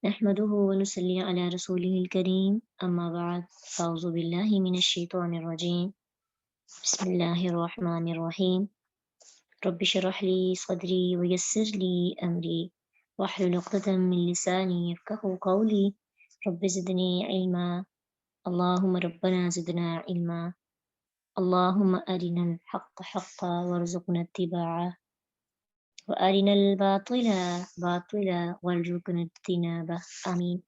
نحمده ونصلي على رسوله الكريم أما بعد فأعوذ بالله من الشيطان الرجيم بسم الله الرحمن الرحيم رب اشرح لي صدري ويسر لي أمري واحلل عقدة من لساني يفقهوا قولي رب زدني علما اللهم ربنا زدنا علما اللهم أرنا الحق حقا وارزقنا اتباعه وأرنا الباطل باطلا وارزقنا اجتنابه آمين.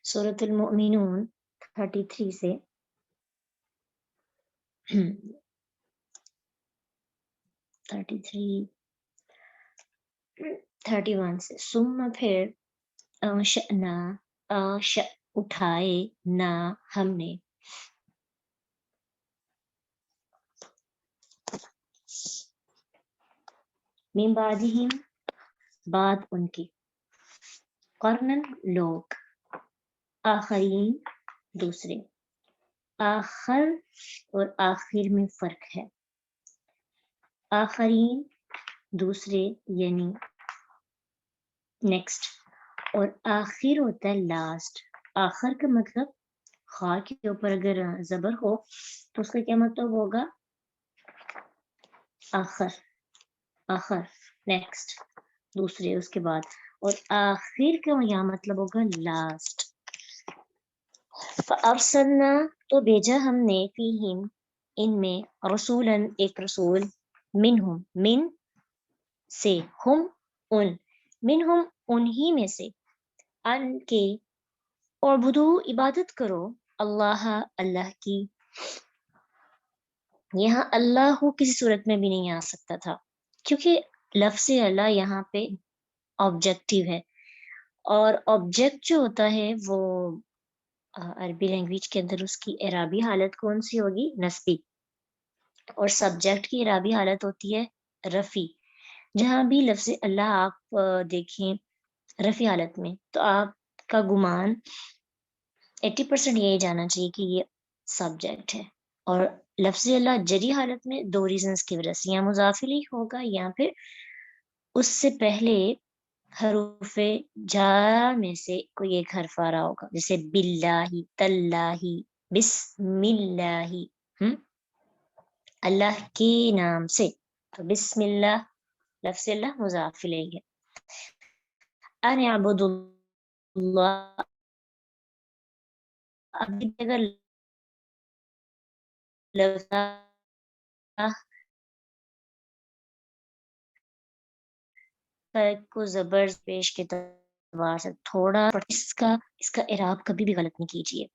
سورة المؤمنون 33 سے 33 31 سے ثم پھر انشأنا اٹھائے نا ہم نے من بعدہم بعد ان کی قرنن لوگ آخرین دوسرے آخر اور آخر میں فرق ہے آخرین دوسرے یعنی نیکسٹ اور آخر ہوتا ہے لاسٹ آخر کا مطلب خا کے اوپر اگر زبر ہو تو اس کا کیا مطلب ہوگا آخر آخر نیکسٹ دوسرے اس کے بعد اور آخر کا یہاں مطلب ہوگا لاسٹ فَأَرْسَلْنَا تو بھیجا ہم نے فیہم ان میں رسولاً ایک رسول منہم من سے ہم ان منہم انہی میں سے ان کے اعبدو عبادت کرو اللہ اللہ کی یہاں اللہ کسی صورت میں بھی نہیں آ سکتا تھا کیونکہ لفظ اللہ یہاں پہ آبجیکٹیو ہے اور آبجیکٹ جو ہوتا ہے وہ عربی لینگویج کے اندر اس کی اعرابی حالت کون سی ہوگی نسبی اور سبجیکٹ کی اعرابی حالت ہوتی ہے رفی جہاں بھی لفظ اللہ آپ دیکھیں رفی حالت میں تو آپ کا گمان 80% یہی جانا چاہیے کہ یہ سبجیکٹ ہے اور لفظ اللہ جری حالت میں دو ریزنز کی وجہ سے یا مضاف الیہ ہوگا یا پھر اس سے پہلے حروف جار میں سے کوئی ایک حرف آ رہا ہوگا جیسے باللہ تاللہ بسم اللہ اللہ کے نام سے تو بسم اللہ لفظ اللہ مضاف الیہ ہے ان اعبدوا اللہ ابھی اگر لفظ کو زبر پیش کے اعتبار سے تھوڑا اس کا اعراب کبھی بھی غلط نہیں کیجیے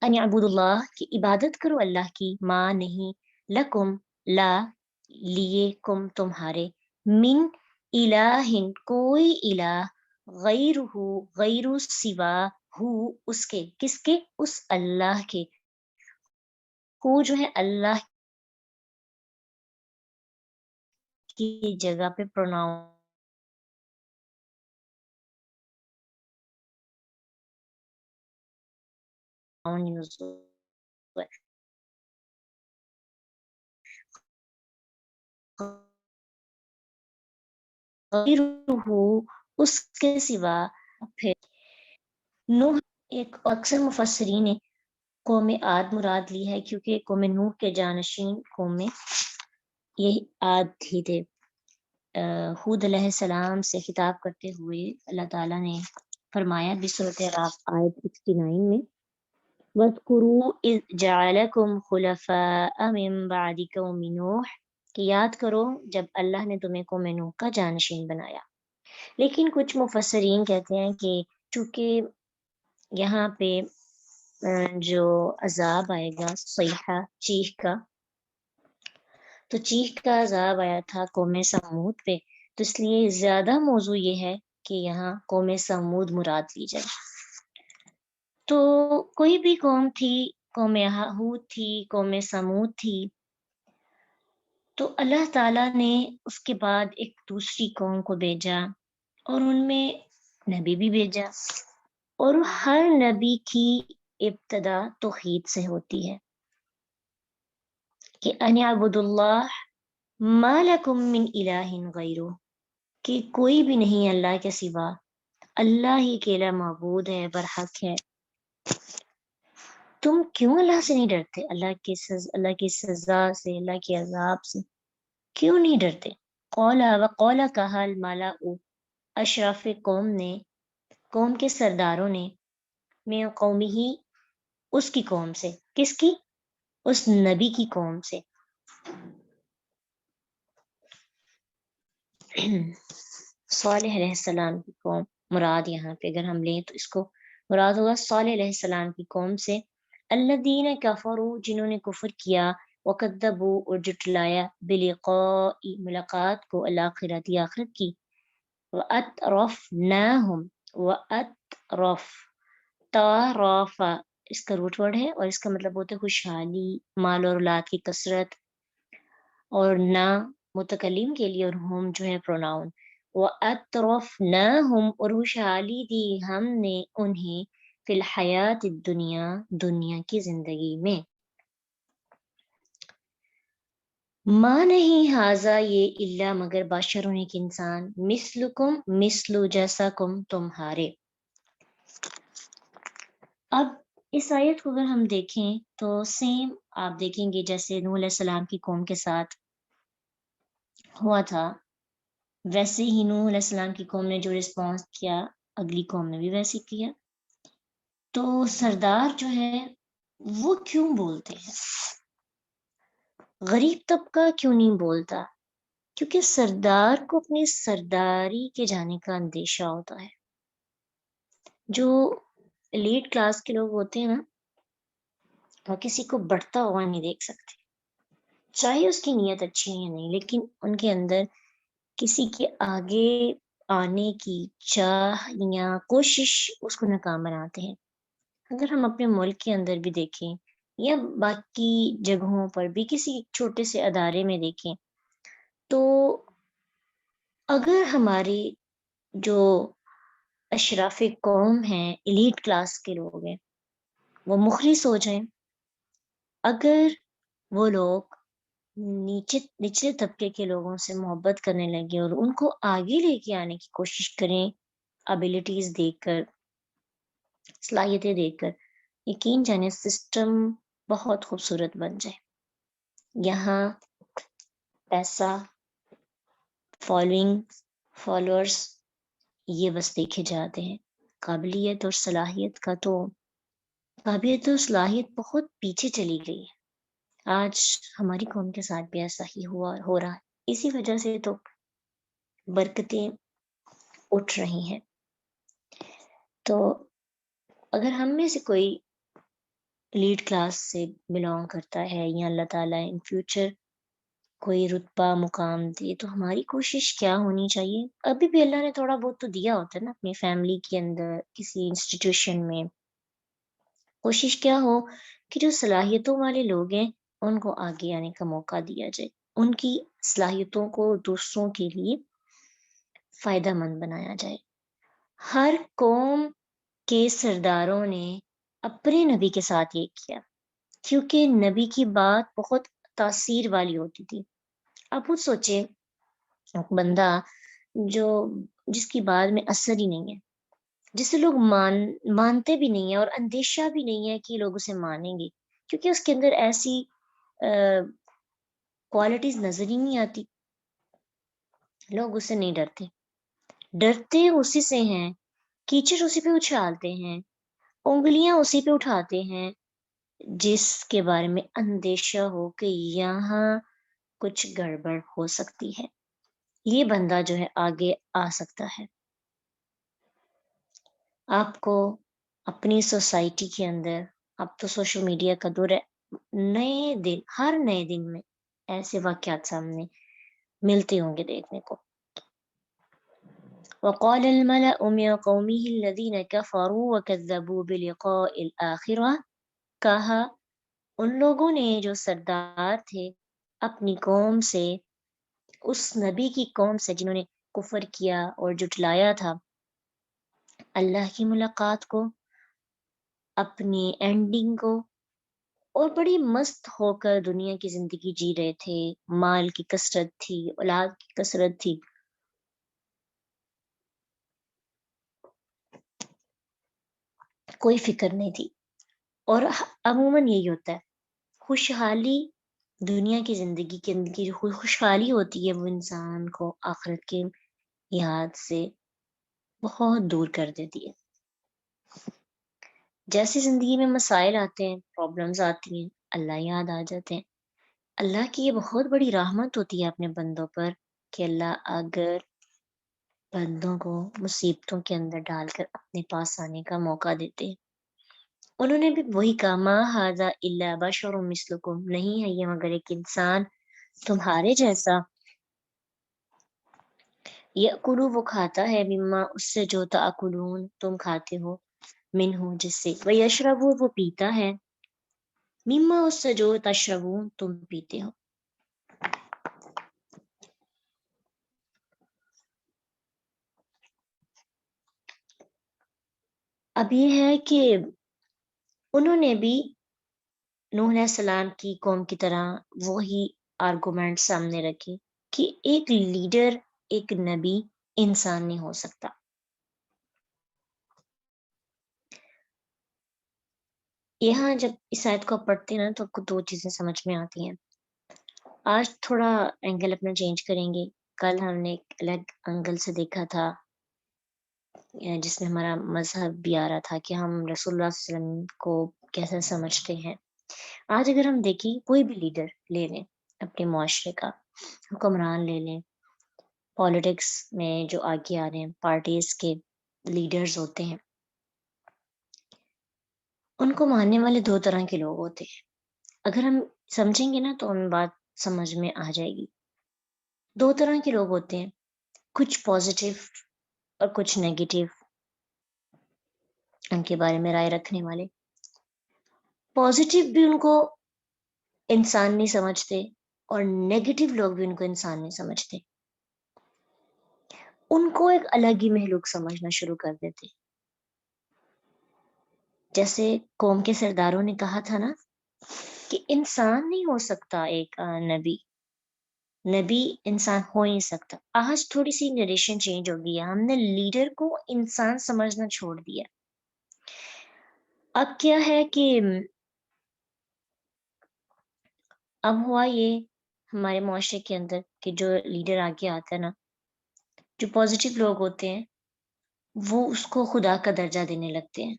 ان اعبدوا اللہ کی عبادت کرو اللہ کی ما نہیں لکم لا لیے کم تمہارے من الہ کوئی الہ غیر سوا ہو اس کے کس کے اس اللہ کے کو جو ہے اللہ کی جگہ پہ پروناؤن یوز ہوا ہے اس کے سوا پھر نوح ایک اکثر مفسرین نے قوم عاد مراد لی ہے کیونکہ قوم نوح کے جانشین قوم میں یہی عاد ہی تھے ہود علیہ السلام سے خطاب کرتے ہوئے اللہ تعالیٰ نے فرمایا بسورۃ اعراف آیت 69 میں وَاذْكُرُوا إِذْ جَعَلَكُمْ خُلَفَاءَ مِن بَعْدِ قَوْمِ نوح کہ یاد کرو جب اللہ نے تمہیں قوم نوح کا جانشین بنایا لیکن کچھ مفسرین کہتے ہیں کہ چونکہ یہاں پہ جو عذاب آئے گا صیحہ چیخ کا تو چیخ کا عذاب آیا تھا قوم سمود پہ تو اس لیے زیادہ موضوع یہ ہے کہ یہاں قوم سمود مراد لی جائے تو کوئی بھی قوم تھی قوم ہود تھی قوم سمود تھی تو اللہ تعالیٰ نے اس کے بعد ایک دوسری قوم کو بھیجا اور ان میں نبی بھی بھیجا اور ہر نبی کی ابتدا توحید سے ہوتی ہے کہ ان اعبدوا اللہ ما لکم من الہ غیرہ کہ کوئی بھی نہیں اللہ کے سوا اللہ ہی اکیلا معبود ہے، برحق ہے۔ تم کیوں اللہ سے نہیں ڈرتے؟ اللہ کی سزا سے، اللہ کے عذاب سے کیوں نہیں ڈرتے؟ قولا کہا الملأ، اشراف قوم کے سرداروں نے، من قومہ، اس کی قوم سے، کس کی؟ اس نبی کی قوم سے۔ صالح علیہ السلام کی قوم مراد یہاں پہ اگر ہم لیں تو اس کو مراد ہوگا صالح علیہ السلام کی قوم سے، الذین کفروا، جنہوں نے کفر کیا، وکذبوا، اور جٹلایا، بلقاء، ملاقات کو، الآخرت، آخرت کی، وَأَتْرَفْنَاهُمْ، وَأَتْرَف، تعرافہ اس کا روٹ ورڈ ہے اور اس کا مطلب ہوتا ہے خوشحالی، مال اور اولاد کی کثرت، اور نہ متکلم کے لیے، اور ہم جو ہے پروناؤن، وَأَتْرَفْنَاهُمْ، اور خوشحالی دی ہم نے انہیں، فی الحیات الدنیا، دنیا کی زندگی میں۔ ماں نہیں حاضا، یہ اللہ مگر بشر، ایک انسان، مثلکم، مثلو جیسا، کم تمہارے۔ اب اس آیت کو اگر ہم دیکھیں تو سیم آپ دیکھیں گے جیسے نوح علیہ السلام کی قوم کے ساتھ ہوا تھا، ویسے ہی نوح علیہ السلام کی قوم نے جو رسپانس کیا، اگلی قوم نے بھی ویسے ہی کیا۔ تو سردار جو ہے وہ کیوں بولتے ہیں؟ غریب طبقہ کیوں نہیں بولتا؟ کیونکہ سردار کو اپنی سرداری کے جانے کا اندیشہ ہوتا ہے۔ جو ایلیٹ کلاس کے لوگ ہوتے ہیں نا، وہ کسی کو بڑھتا ہوا نہیں دیکھ سکتے، چاہے اس کی نیت اچھی ہے یا نہیں، لیکن ان کے اندر کسی کے آگے آنے کی چاہ یا کوشش اس کو ناکام بناتے ہیں۔ اگر ہم اپنے ملک کے اندر بھی دیکھیں یا باقی جگہوں پر بھی کسی چھوٹے سے ادارے میں دیکھیں تو اگر ہماری جو اشراف قوم ہیں، ایلیٹ کلاس کے لوگ ہیں، وہ مخلص ہو جائیں، اگر وہ لوگ نچلے طبقے کے لوگوں سے محبت کرنے لگے اور ان کو آگے لے کے آنے کی کوشش کریں، ابیلٹیز دے کر، صلاحیتیں دے کر، یقین جانے سسٹم بہت خوبصورت بن جائے۔ یہاں پیسہ، فالوورز، یہ بس دیکھے جاتے ہیں۔ قابلیت اور صلاحیت بہت پیچھے چلی گئی ہے۔ آج ہماری قوم کے ساتھ بھی ایسا ہی ہو رہا ہے، اسی وجہ سے تو برکتیں اٹھ رہی ہیں۔ تو اگر ہم میں سے کوئی لیڈ کلاس سے بلانگ کرتا ہے یا اللہ تعالیٰ ان فیوچر کوئی رتبہ مقام دے تو ہماری کوشش کیا ہونی چاہیے؟ ابھی بھی اللہ نے تھوڑا بہت تو دیا ہوتا ہے نا، اپنی فیملی کے اندر، کسی انسٹیٹیوشن میں، کوشش کیا ہو کہ جو صلاحیتوں والے لوگ ہیں ان کو آگے آنے کا موقع دیا جائے، ان کی صلاحیتوں کو دوسروں کے لیے فائدہ مند بنایا جائے۔ ہر قوم کے سرداروں نے اپنے نبی کے ساتھ یہ کیا، کیونکہ نبی کی بات بہت تاثیر والی ہوتی تھی۔ آپ خود سوچے، بندہ جس کی بات میں اثر ہی نہیں ہے، جسے لوگ مانتے بھی نہیں ہیں اور اندیشہ بھی نہیں ہے کہ لوگ اسے مانیں گے، کیونکہ اس کے اندر ایسی کوالٹیز نظر ہی نہیں آتی، لوگ اس سے نہیں ڈرتے اسی سے ہیں، کیچڑ اسی پہ اچھالتے ہیں، انگلیاں اسی پہ اٹھاتے ہیں جس کے بارے میں اندیشہ ہو کہ یہاں کچھ گڑبڑ ہو سکتی ہے، یہ بندہ جو ہے آگے آ سکتا ہے۔ آپ کو اپنی سوسائٹی کے اندر، اب تو سوشل میڈیا کا دور ہے، ہر نئے دن میں ایسے واقعات سامنے ملتے ہوں گے دیکھنے کو۔ وقال الملأ من قومه الذين كفروا وكذبوا بلقاء الآخرة، کہا ان لوگوں نے جو سردار تھے اپنی قوم سے، اس نبی کی قوم سے جنہوں نے کفر کیا اور جھٹلایا تھا اللہ کی ملاقات کو، اپنی اینڈنگ کو، اور بڑی مست ہو کر دنیا کی زندگی جی رہے تھے، مال کی کثرت تھی، اولاد کی کثرت تھی، کوئی فکر نہیں تھی. اور عموماً یہی ہوتا ہے، خوشحالی دنیا کی زندگی کے اندر کی جو خوشحالی ہوتی ہے وہ انسان کو آخرت کے یاد سے بہت دور کر دیتی ہے. جیسے زندگی میں مسائل آتے ہیں، پرابلمز آتی ہیں، اللہ یاد آ جاتے ہیں. اللہ کی یہ بہت بڑی رحمت ہوتی ہے اپنے بندوں پر کہ اللہ اگر بندوں کو مصیبتوں کے اندر ڈال کر اپنے پاس آنے کا موقع دیتے ہیں. انہوں نے بھی وہی کہا ما ھذا الا بشر مثلکم، نہیں ہے یہ مگر ایک انسان تمہارے جیسا. یأکلو وہ کھاتا ہے، مما اس سے جو تاکلون تم کھاتے ہو، منہ جس سے، ویشرب وہ پیتا ہے، مما اس سے جو تشربون تم پیتے ہو. اب یہ ہے کہ انہوں نے بھی نوح علیہ السلام کی قوم کی طرح وہی آرگومنٹ سامنے رکھے کہ ایک لیڈر، ایک نبی انسان نہیں ہو سکتا. یہاں جب اس آیت کو پڑھتے ہیں نا تو آپ کو دو چیزیں سمجھ میں آتی ہیں. آج تھوڑا اینگل اپنا چینج کریں گے. کل ہم نے ایک الگ اینگل سے دیکھا تھا جس میں ہمارا مذہب بھی آ رہا تھا کہ ہم رسول اللہ صلی اللہ علیہ وسلم کو کیسا سمجھتے ہیں. آج اگر ہم دیکھیں کوئی بھی لیڈر لے لیں، اپنے معاشرے کا حکمران لے لیں، پالیٹکس میں جو آگے آ رہے ہیں، پارٹیز کے لیڈرز ہوتے ہیں، ان کو ماننے والے دو طرح کے لوگ ہوتے ہیں. اگر ہم سمجھیں گے نا تو ہمیں بات سمجھ میں آ جائے گی. دو طرح کے لوگ ہوتے ہیں، کچھ پازیٹیو اور کچھ نیگیٹیو ان کے بارے میں رائے رکھنے والے. پازیٹیو بھی ان کو انسان نہیں سمجھتے اور نیگیٹیو لوگ بھی ان کو انسان نہیں سمجھتے. ان کو ایک الگ ہی مخلوق سمجھنا شروع کر دیتے. جیسے قوم کے سرداروں نے کہا تھا نا کہ انسان نہیں ہو سکتا ایک نبی انسان ہو نہیں سکتا. آج تھوڑی سی نریشن چینج ہو گئی ہے، ہم نے لیڈر کو انسان سمجھنا چھوڑ دیا. اب کیا ہے کہ اب ہوا یہ ہمارے معاشرے کے اندر کہ جو لیڈر آگے آتا ہے نا، جو پازیٹیو لوگ ہوتے ہیں وہ اس کو خدا کا درجہ دینے لگتے ہیں.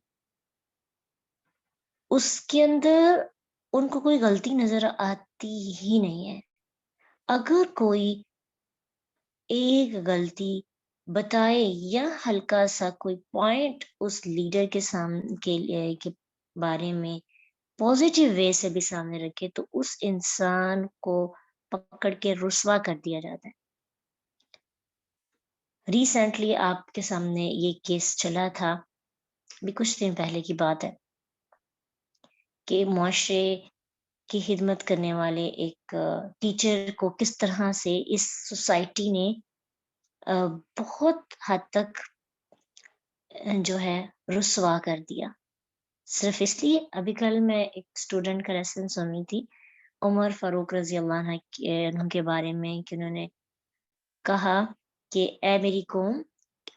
اس کے اندر ان کو کوئی غلطی نظر آتی ہی نہیں ہے. اگر کوئی ایک غلطی بتائے یا ہلکا سا کوئی پوائنٹ اس لیڈر کے بارے میں پازیٹیو وے سے بھی سامنے رکھے تو اس انسان کو پکڑ کے رسوا کر دیا جاتا ہے. ریسنٹلی آپ کے سامنے یہ کیس چلا تھا، بھی کچھ دن پہلے کی بات ہے، کہ معاشرے کی خدمت کرنے والے ایک ٹیچر کو کس طرح سے اس سوسائٹی نے بہت حد تک جو ہے رسوا کر دیا. صرف اس لیے ابھی کل میں ایک اسٹوڈنٹ کا لیسن سنی تھی عمر فاروق رضی اللہ عنہ کے بارے میں کہ انہوں نے کہا کہ اے میری قوم،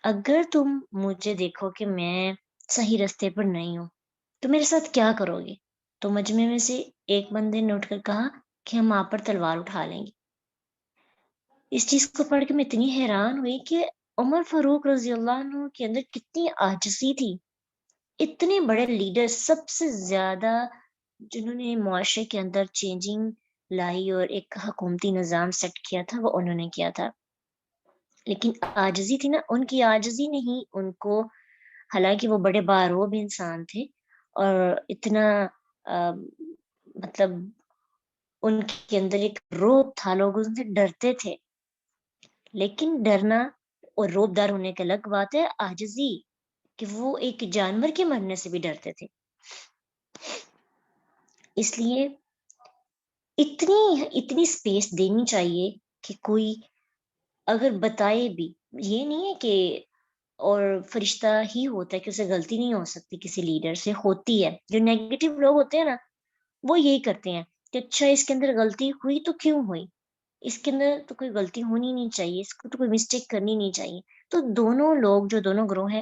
اگر تم مجھے دیکھو کہ میں صحیح رستے پر نہیں ہوں تو میرے ساتھ کیا کرو گے؟ تو مجمع میں سے ایک بندے نے اٹھ کر کہا کہ ہم آپ پر تلوار اٹھا لیں گے. اس چیز کو پڑھ کے میں اتنی حیران ہوئی کہ عمر فاروق رضی اللہ عنہ کے اندر کتنی عاجزی تھی. اتنے بڑے لیڈر، سب سے زیادہ جنہوں نے معاشرے کے اندر چینجنگ لائی اور ایک حکومتی نظام سیٹ کیا تھا وہ انہوں نے کیا تھا، لیکن عاجزی تھی نا، ان کی عاجزی نہیں ان کو، حالانکہ وہ بڑے باروب انسان تھے اور اتنا مطلب ان کے اندر ایک روب تھا، لوگ ان سے ڈرتے تھے. لیکن ڈرنا اور روب دار ہونے کی الگ بات ہے، عاجزی کہ وہ ایک جانور کے مرنے سے بھی ڈرتے تھے. اس لیے اتنی سپیس دینی چاہیے کہ کوئی اگر بتائے بھی، یہ نہیں ہے کہ اور فرشتہ ہی ہوتا ہے کہ اسے غلطی نہیں ہو سکتی، کسی لیڈر سے ہوتی ہے. جو نیگیٹو لوگ ہوتے ہیں نا وہ یہی کرتے ہیں کہ اچھا اس کے اندر غلطی ہوئی تو کیوں ہوئی، اس کے اندر تو کوئی غلطی ہونی نہیں چاہیے، اس کو تو کوئی مسٹیک کرنی نہیں چاہیے. تو دونوں لوگ جو دونوں گروہ ہیں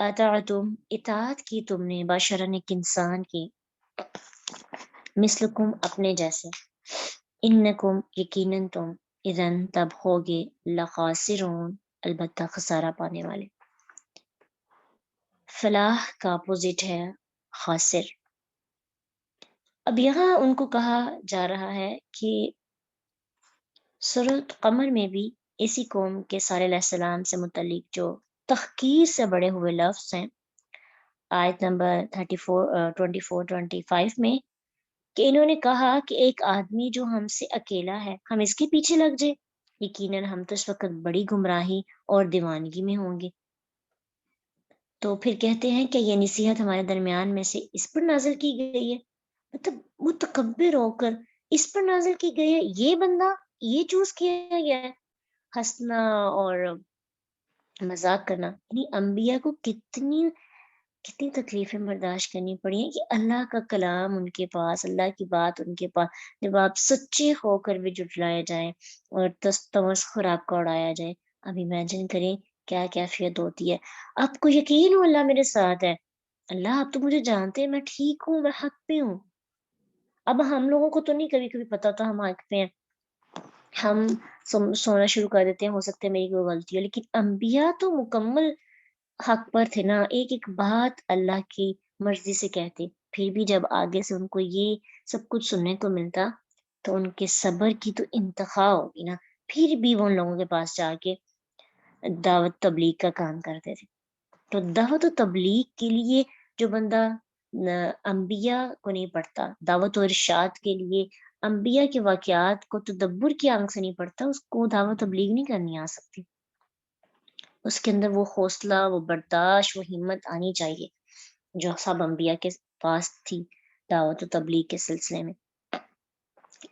اطعتم اطاعت کی تم نے بشرن ایک انسان کی مثلکم اپنے جیسے انکم یقیناً تم اذن تب ہوگے لخاسرون البتہ خسارہ پانے والے. فلاح کا اپوزٹ ہے خاسر. اب یہاں ان کو کہا جا رہا ہے کہ سورۃ قمر میں بھی اسی قوم کے صالح علیہ السلام سے متعلق جو تحقیر سے بڑے ہوئے لفظ ہیں آیت نمبر 24 میں کہ انہوں نے کہا کہ ایک آدمی جو ہم سے اکیلا ہے ہم اس کے پیچھے لگ جائے، یقیناً ہم تو اس وقت بڑی گمراہی اور دیوانگی میں ہوں گے. تو پھر کہتے ہیں کہ یہ نصیحت ہمارے درمیان میں سے اس پر نازل کی گئی ہے، مطلب متکبر ہو کر اس پر نازل کی گئی ہے، یہ بندہ یہ چوز کیا گیا ہے. ہنسنا اور مذاق کرنا، یعنی انبیاء کو کتنی تکلیفیں برداشت کرنی پڑی ہیں کہ اللہ کا کلام ان کے پاس، اللہ کی بات ان کے پاس، جب آپ سچے ہو کر بھی جھٹلائے جائیں اور تمسخر آپ کا اڑایا جائے. اب امیجن کریں کیا کیفیت ہوتی ہے. آپ کو یقین ہو اللہ میرے ساتھ ہے، اللہ آپ تو مجھے جانتے ہیں، میں ٹھیک ہوں، میں حق پہ ہوں. اب ہم لوگوں کو تو نہیں کبھی کبھی پتا ہوتا ہم حق پہ ہیں، ہم سونا شروع کر دیتے ہیں، ہو سکتا ہے میری کوئی غلطی ہو، لیکن انبیاء تو مکمل حق پر تھے نا، ایک ایک بات اللہ کی مرضی سے کہتے. پھر بھی جب آگے سے ان کو یہ سب کچھ سننے کو ملتا تو ان کے صبر کی تو انتہا ہوگی نا. پھر بھی وہ ان لوگوں کے پاس جا کے دعوت تبلیغ کا کام کرتے تھے. تو دعوت و تبلیغ کے لیے جو بندہ انبیاء کو نہیں پڑھتا، دعوت و ارشاد کے لیے انبیاء کے واقعات کو تدبر کی آنکھ سے نہیں پڑھتا، اس کو دعوت تبلیغ نہیں کرنی آ سکتی. اس کے اندر وہ حوصلہ، وہ برداشت، وہ ہمت آنی چاہیے جو سب انبیاء کے پاس تھی دعوت و تبلیغ کے سلسلے میں.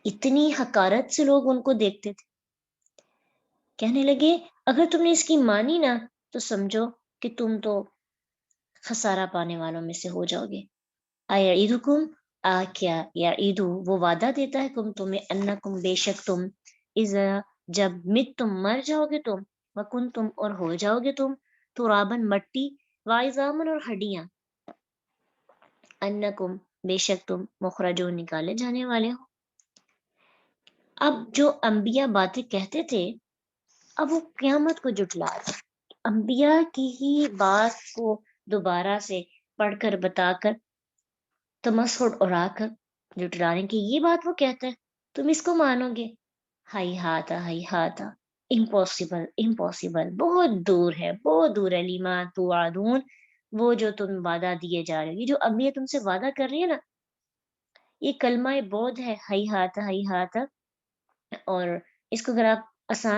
اتنی حقارت سے لوگ ان کو دیکھتے تھے، کہنے لگے اگر تم نے اس کی مانی نا تو سمجھو کہ تم تو خسارہ پانے والوں میں سے ہو جاؤ گے. ایعدکم کیا یعیدو وہ وعدہ دیتا ہے تمہیں انکم بے شک تم اذا جب مت تم مر جاؤ گے تم وکن تم اور ہو جاؤ گے تم ترابن مٹی وعظامن اور ہڈیاں انکم بے شک تم مخرجون نکالے جانے والے ہو. اب جو انبیاء باتیں کہتے تھے اب وہ قیامت کو جھٹلا رہے. انبیاء کی ہی بات کو دوبارہ سے پڑھ کر بتا کر تمسخر اڑا کر جھٹلانے کی یہ بات وہ کہتا ہے تم اس کو مانو گے. ہائی ہاتا امپاسبل امپاسبل، بہت دور ہے، بہت دور ہے. لیما توعدون وہ جو تم وعدہ دیے جا رہے ہو، یہ جو انبیاء تم سے وعدہ کر رہی ہے نا، یہ کلمہ بود ہے ہائی ہاتا. اور اس کو اگر آپ آسان